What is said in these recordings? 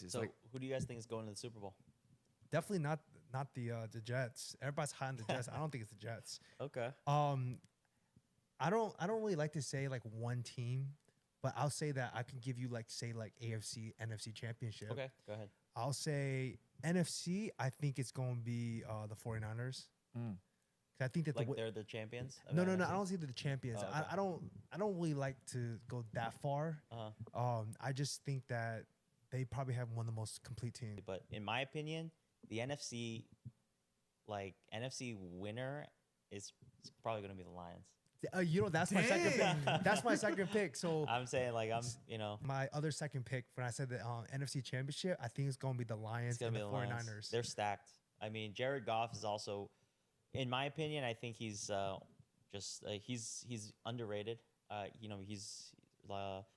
It's So like who do you guys think is going to the Super Bowl? Definitely not the Jets. Everybody's high on the Jets. I don't think it's the Jets. Okay. I don't really like to say like one team, but I'll say that I can give you like AFC, NFC championship. Okay, go ahead. I'll say NFC, I think it's going to be the 49ers. 'Cause I think that Like they're the champions? of no, the I NFC? don't see the champions. Oh, okay. I don't really like to go that far. I just think that they probably have one of the most complete teams. But in my opinion, the NFC winner is probably going to be the Lions. That's my second pick. That's my second pick. So I'm saying my other second pick when I said the NFC championship, I think it's going to be the it's Lions going and to the be the 49ers. Lions. They're stacked. I mean, Jared Goff is also, in my opinion, I think he's he's underrated. He's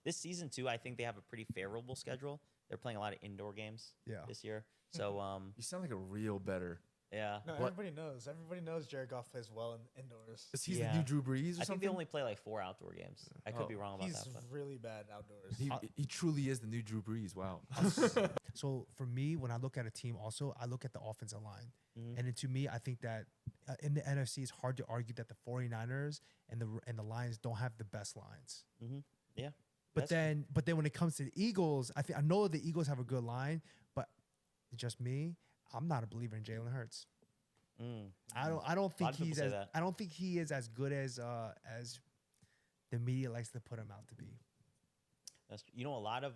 this season too. I think they have a pretty favorable schedule. They're playing a lot of indoor games this year. So you sound like a real better. yeah. No, What? everybody knows Jared Goff plays well indoors. Is he Yeah. the new Drew Brees or I think something? they only play like 4 outdoor games. I could be wrong about He's that. But. really bad outdoors. He truly is the new Drew Brees. Wow. So for me, when I look at a team, also I look at the offensive line, and then to me, I think that in the NFC, it's hard to argue that the 49ers and the Lions don't have the best lines. Yeah. But then when it comes to the Eagles, I know the Eagles have a good line, but just me, I'm not a believer in Jalen Hurts. I don't think of people he's say as that. I don't think he is as good as the media likes to put him out to be. A lot of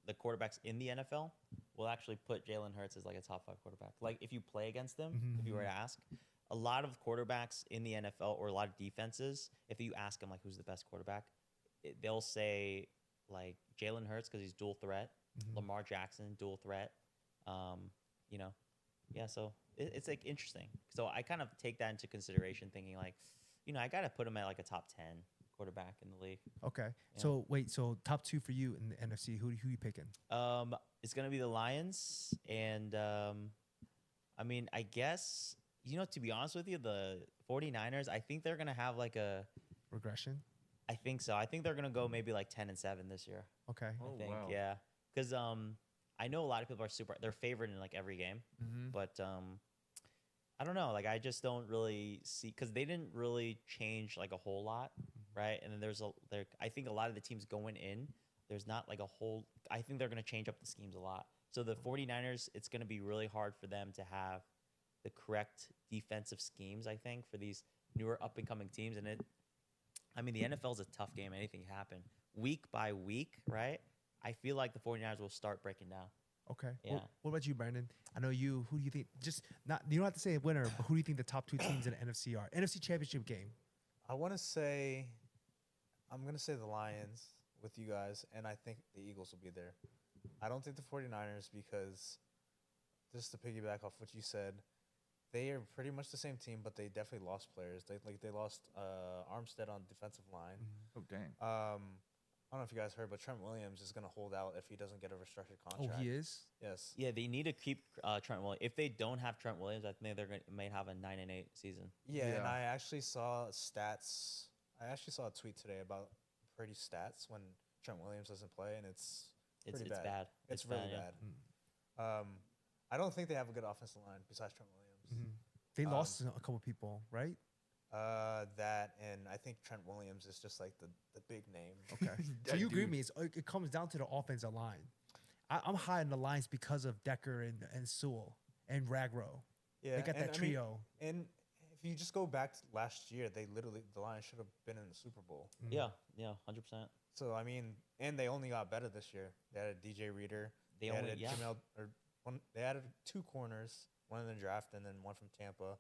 the quarterbacks in the NFL will actually put Jalen Hurts as like a top 5 quarterback. Like if you play against them, if you were to ask, a lot of quarterbacks in the NFL or a lot of defenses, if you ask them like who's the best quarterback, they'll say like Jalen Hurts because he's dual threat, Lamar Jackson dual threat. So it's like interesting. So I kind of take that into consideration, thinking like, I got to put him at like a top 10 quarterback in the league. Okay. Yeah. So top 2 for you in the NFC, who you picking? It's gonna be the Lions, and I guess to be honest with you, the 49ers, I think they're gonna have like a Regression? I think so. I think they're gonna go maybe like 10-7 this year. Okay. I think, wow. yeah, because I know a lot of people are they're favored in like every game, but I don't know. Like I just don't really see because they didn't really change like a whole lot, right? And then I think a lot of the teams going in, there's not like a whole. I think they're gonna change up the schemes a lot. So the 49ers, it's gonna be really hard for them to have the correct defensive schemes. I think for these newer up and coming teams, and the NFL is a tough game. Anything can happen week by week, right? I feel like the 49ers will start breaking down. Okay. Yeah. What about you, Brandon? I know you. Who do you think? You don't have to say a winner, but who do you think the top 2 teams in the NFC are? NFC Championship game. I'm gonna say the Lions with you guys, and I think the Eagles will be there. I don't think the 49ers because, just to piggyback off what you said, they are pretty much the same team, but they definitely lost players. They lost Armstead on defensive line. Oh dang. I don't know if you guys heard, but Trent Williams is going to hold out if he doesn't get a restructured Oh, contract. he is? Yes. Yeah, they need to keep Trent Williams. If they don't have Trent Williams, I think may have a 9-8 season. Yeah, and Yeah. I actually saw stats. I actually saw a tweet today about pretty stats when Trent Williams doesn't play, and it's pretty bad. It's really bad, bad. I don't think they have a good offensive line besides Trent Williams. They lost a couple people, right? That and I think Trent Williams is just like the big name. Okay. So you agree with me? It comes down to the offensive line. I'm high in the lines because of Decker and Sewell and Ragro. Yeah, They got that trio. And if you just go back to last year, the Lions should have been in the Super Bowl. Yeah, 100%. So and they only got better this year. They added DJ Reader. They added 2 corners, one in the draft and then one from Tampa.